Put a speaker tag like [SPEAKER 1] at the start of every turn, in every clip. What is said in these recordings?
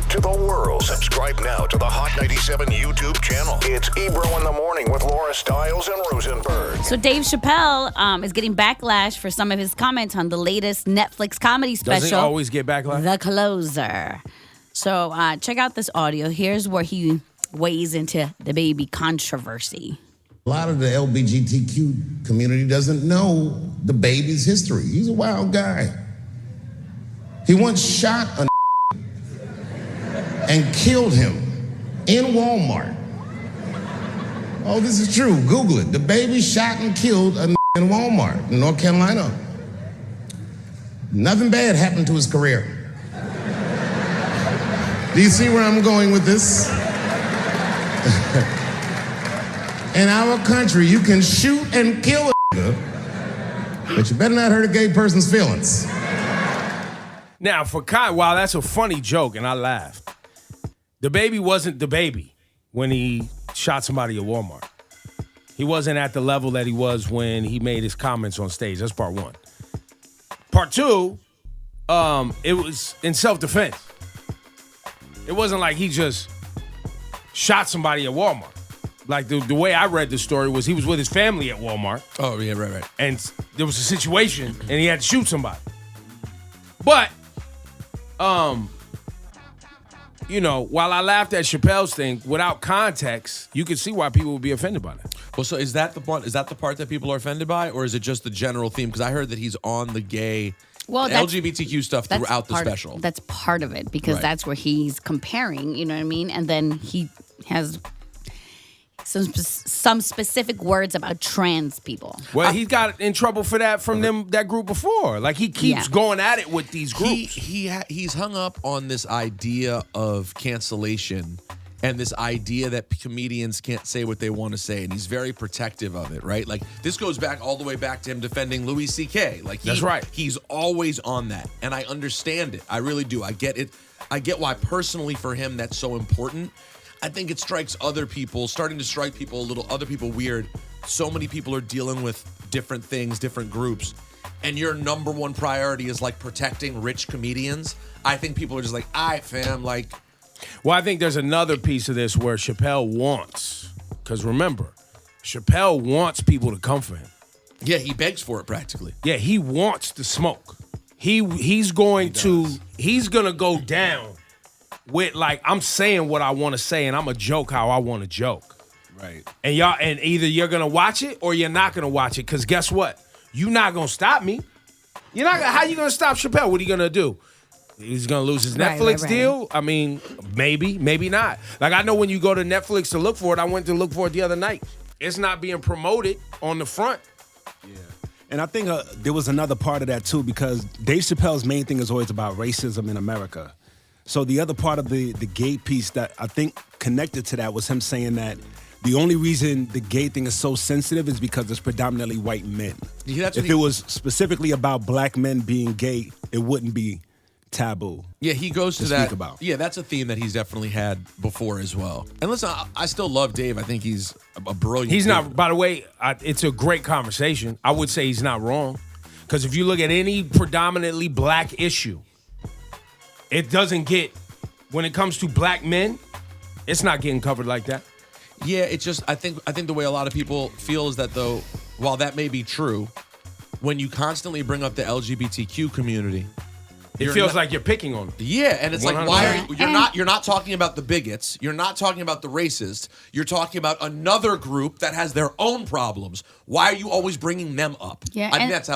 [SPEAKER 1] to the world. Subscribe now to the Hot 97 YouTube channel. It's Ebro in the Morning with Laura Stiles and Rosenberg.
[SPEAKER 2] So Dave Chappelle is getting backlash for some of his comments on the latest Netflix comedy special.
[SPEAKER 3] Does he always get backlash?
[SPEAKER 2] The Closer. So check out this audio. Here's where he weighs into the baby controversy.
[SPEAKER 4] A lot of the LGBTQ community doesn't know the baby's history. He's a wild guy. He once shot a and killed him in Walmart. Oh, this is true. Google it. The baby shot and killed a in Walmart in North Carolina. Nothing bad happened to his career. Do you see where I'm going with this? In our country, you can shoot and kill a but you better not hurt a gay person's feelings.
[SPEAKER 3] Now, while that's a funny joke, and I laughed, the baby wasn't the baby when he shot somebody at Walmart. He wasn't at the level that he was when he made his comments on stage. That's part one. Part two, it was in self-defense. It wasn't like he just shot somebody at Walmart. Like the way I read the story was he was with his family at Walmart.
[SPEAKER 5] Oh, yeah, right.
[SPEAKER 3] And there was a situation and he had to shoot somebody. But, you know, while I laughed at Chappelle's thing, without context, you can see why people would be offended by that.
[SPEAKER 5] Well, so is that the part that people are offended by, or is it just the general theme? Because I heard that he's on the gay LGBTQ stuff throughout the special.
[SPEAKER 2] That's part of it, because that's where he's comparing, you know what I mean? And then he has some specific words about trans people.
[SPEAKER 3] Well, he got in trouble for that from that group before. Like, he keeps going at it with these groups.
[SPEAKER 5] He's hung up on this idea of cancellation and this idea that comedians can't say what they want to say, and he's very protective of it, right? Like, this goes back all the way back to him defending Louis C.K. Like,
[SPEAKER 3] that's right.
[SPEAKER 5] He's always on that, and I understand it. I really do. I get it. I get why personally for him that's so important. I think it strikes other people, starting to strike people other people weird. So many people are dealing with different things, different groups, and your number one priority is like protecting rich comedians. I think people are just like, fam, like.
[SPEAKER 3] Well, I think there's another piece of this where Chappelle wants, because remember, Chappelle wants people to come for him.
[SPEAKER 5] Yeah, he begs for it practically.
[SPEAKER 3] Yeah, he wants the smoke. He's going to go down with, like, I'm saying what I want to say and I'm a joke how I want to joke.
[SPEAKER 5] Right.
[SPEAKER 3] And either you're going to watch it or you're not going to watch it, because guess what? You're not going to stop me. How you going to stop Chappelle? What are you going to do? He's going to lose his Netflix deal? I mean, maybe not. Like, I know when you go to Netflix to look for it, I went to look for it the other night. It's not being promoted on the front.
[SPEAKER 6] Yeah. And I think there was another part of that, too, because Dave Chappelle's main thing is always about racism in America. So the other part of the gay piece that I think connected to that was him saying that the only reason the gay thing is so sensitive is because it's predominantly white men.
[SPEAKER 5] Yeah,
[SPEAKER 6] if it was specifically about black men being gay, it wouldn't be taboo.
[SPEAKER 5] Yeah, he goes to that.
[SPEAKER 6] Speak about.
[SPEAKER 5] Yeah, that's a theme that he's definitely had before as well. And listen, I still love Dave. I think he's a brilliant.
[SPEAKER 3] He's not, by the way, it's a great conversation. I would say he's not wrong. Because if you look at any predominantly black issue, it doesn't get, when it comes to black men, it's not getting covered like that.
[SPEAKER 5] Yeah, it's just, I think the way a lot of people feel is that, though, while that may be true, when you constantly bring up the LGBTQ community,
[SPEAKER 3] it feels like you're picking on them.
[SPEAKER 5] Yeah, and it's
[SPEAKER 3] 100%.
[SPEAKER 5] like, why are you're not talking about the bigots, you're not talking about the racists, you're talking about another group that has their own problems. Why are you always bringing them up?
[SPEAKER 2] Yeah,
[SPEAKER 5] I think that's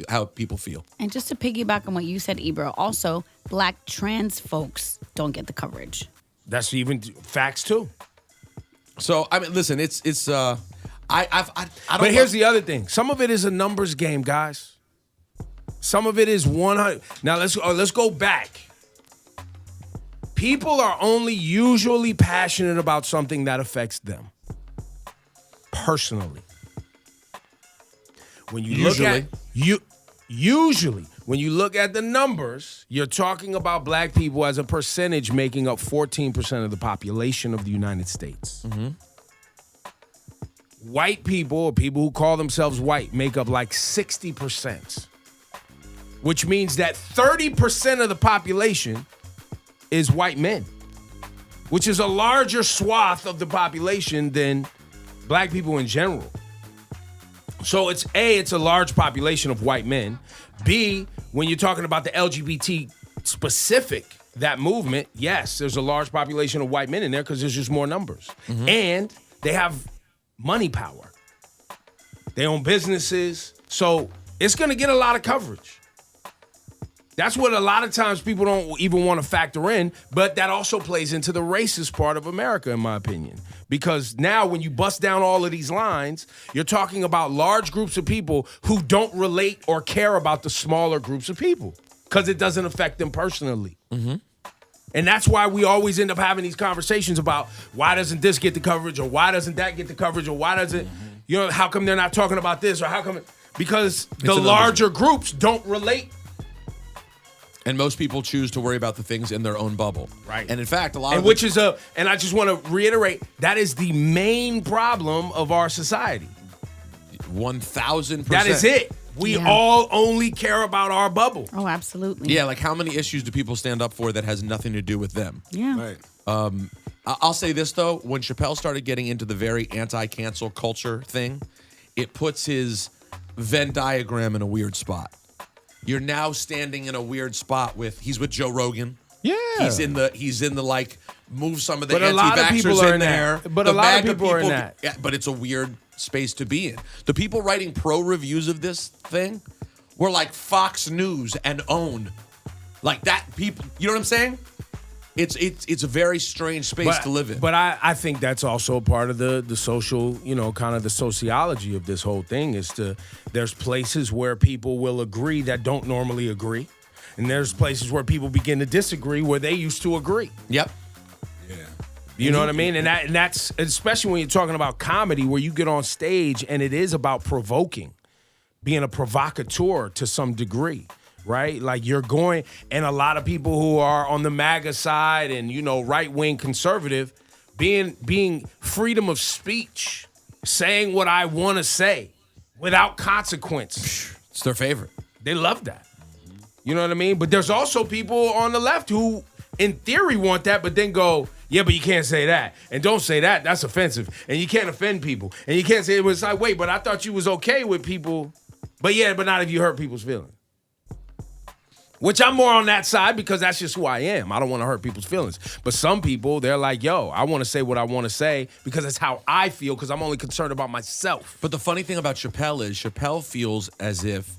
[SPEAKER 5] how people feel.
[SPEAKER 2] And just to piggyback on what you said, Ebro, also, black trans folks don't get the coverage.
[SPEAKER 3] That's even facts too.
[SPEAKER 5] So I mean, listen, it's I don't.
[SPEAKER 3] But here's the other thing. Some of it is a numbers game, guys. Some of it is 100. Now let's go back. People are only usually passionate about something that affects them personally. When you usually when you look at the numbers, you're talking about black people as a percentage making up 14% of the population of the United States.
[SPEAKER 5] Mm-hmm.
[SPEAKER 3] White people, or people who call themselves white, make up like 60%. Which means that 30% of the population is white men. which is a larger swath of the population than black people in general. So it's a large population of white men. B, when you're talking about the LGBT specific, that movement, yes, there's a large population of white men in there because there's just more numbers. Mm-hmm. And they have money power. They own businesses. So it's going to get a lot of coverage. That's what a lot of times people don't even want to factor in, but that also plays into the racist part of America, in my opinion. Because now when you bust down all of these lines, you're talking about large groups of people who don't relate or care about the smaller groups of people because it doesn't affect them personally. Mm-hmm. And that's why we always end up having these conversations about why doesn't this get the coverage or why doesn't that get the coverage or why doesn't, how come they're not talking about this or how come, because the larger groups don't relate.
[SPEAKER 5] And most people choose to worry about the things in their own bubble.
[SPEAKER 3] Right.
[SPEAKER 5] And in fact,
[SPEAKER 3] and I just want to reiterate, that is the main problem of our society.
[SPEAKER 5] 1,000%.
[SPEAKER 3] That is it. We all only care about our bubble.
[SPEAKER 2] Oh, absolutely.
[SPEAKER 5] Yeah, like how many issues do people stand up for that has nothing to do with them?
[SPEAKER 2] Yeah.
[SPEAKER 6] Right.
[SPEAKER 5] I'll say this, though. When Chappelle started getting into the very anti-cancel culture thing, it puts his Venn diagram in a weird spot. You're now standing in a weird spot he's with Joe Rogan.
[SPEAKER 3] Yeah.
[SPEAKER 5] He's in the like move some of the
[SPEAKER 3] but a lot of people
[SPEAKER 5] anti-vaxxers
[SPEAKER 3] are
[SPEAKER 5] in there.
[SPEAKER 3] But a lot of people are in that.
[SPEAKER 5] Yeah, but it's a weird space to be in. The people writing pro reviews of this thing were like Fox News and OWN. Like that people, you know what I'm saying? It's a very strange space to live in.
[SPEAKER 3] But I think that's also part of the social, kind of the sociology of this whole thing there's places where people will agree that don't normally agree. And there's places where people begin to disagree where they used to agree.
[SPEAKER 5] Yep.
[SPEAKER 6] Yeah.
[SPEAKER 3] You know what I mean? And that's especially when you're talking about comedy where you get on stage and it is about provoking, being a provocateur to some degree. Right? Like you're going, and a lot of people who are on the MAGA side and, right-wing conservative, being freedom of speech, saying what I want to say without consequence.
[SPEAKER 5] It's their favorite.
[SPEAKER 3] They love that. You know what I mean? But there's also people on the left who, in theory, want that, but then go, yeah, but you can't say that. And don't say that. That's offensive. And you can't offend people. And you can't say it was like, wait, but I thought you was okay with people. But not if you hurt people's feelings. Which I'm more on that side because that's just who I am. I don't want to hurt people's feelings. But some people, they're like, yo, I want to say what I want to say because it's how I feel because I'm only concerned about myself.
[SPEAKER 5] But the funny thing about Chappelle is Chappelle feels as if,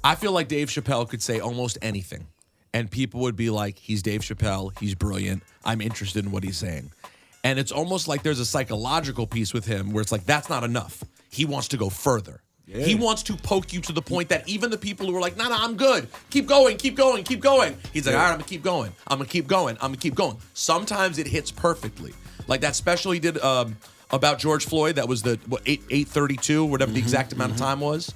[SPEAKER 5] I feel like Dave Chappelle could say almost anything. And people would be like, he's Dave Chappelle, he's brilliant, I'm interested in what he's saying. And it's almost like there's a psychological piece with him where it's like, that's not enough. He wants to go further. Yeah. He wants to poke you to the point that even the people who are like, nah, I'm good. Keep going, keep going, keep going. He's like, all right, I'm going to keep going. I'm going to keep going. I'm going to keep going. Sometimes it hits perfectly. Like that special he did about George Floyd, that was the 8:32, whatever the exact amount of time was.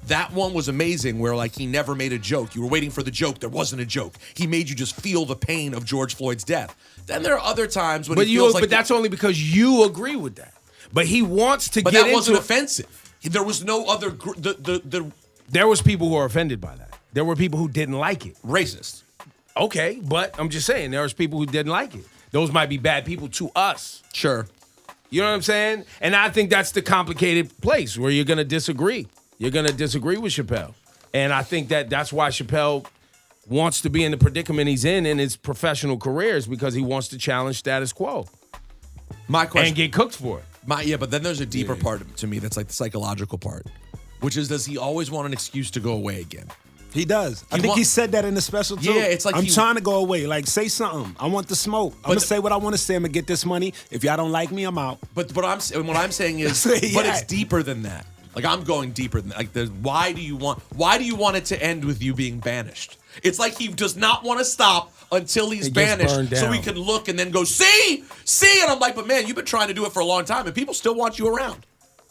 [SPEAKER 5] That one was amazing where like he never made a joke. You were waiting for the joke. There wasn't a joke. He made you just feel the pain of George Floyd's death. Then there are other times when
[SPEAKER 3] but that's only because you agree with that. But he wants to
[SPEAKER 5] but
[SPEAKER 3] get into
[SPEAKER 5] that wasn't offensive. There was no other
[SPEAKER 3] There was people who were offended by that. There were people who didn't like it.
[SPEAKER 5] Racist.
[SPEAKER 3] Okay, but I'm just saying there was people who didn't like it. Those might be bad people to us.
[SPEAKER 5] Sure.
[SPEAKER 3] You know what I'm saying? And I think that's the complicated place where you're going to disagree. You're going to disagree with Chappelle. And I think that's why Chappelle wants to be in the predicament he's in his professional career is because he wants to challenge status quo.
[SPEAKER 5] My question.
[SPEAKER 3] And get cooked for it.
[SPEAKER 5] But then there's a deeper part to me that's like the psychological part, which is, does he always want an excuse to go away again?
[SPEAKER 6] He does. I think he said that in the special too.
[SPEAKER 5] Yeah, it's like
[SPEAKER 6] I'm trying to go away. Like, say something. I want the smoke. I'm gonna say what I want to say. I'm gonna get this money. If y'all don't like me, I'm out.
[SPEAKER 5] But what I'm saying is, but it's deeper than that. Like I'm going deeper than that. Like, why do you want it to end with you being banished? It's like he does not want to stop until he's banished, so he can look and then go, see, and I'm like, but man, you've been trying to do it for a long time, and people still want you around.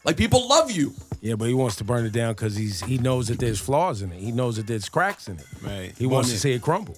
[SPEAKER 5] Like people love you.
[SPEAKER 3] Yeah, but he wants to burn it down because he knows that there's flaws in it. He knows that there's cracks in it.
[SPEAKER 6] Right.
[SPEAKER 3] He wants to see it crumble.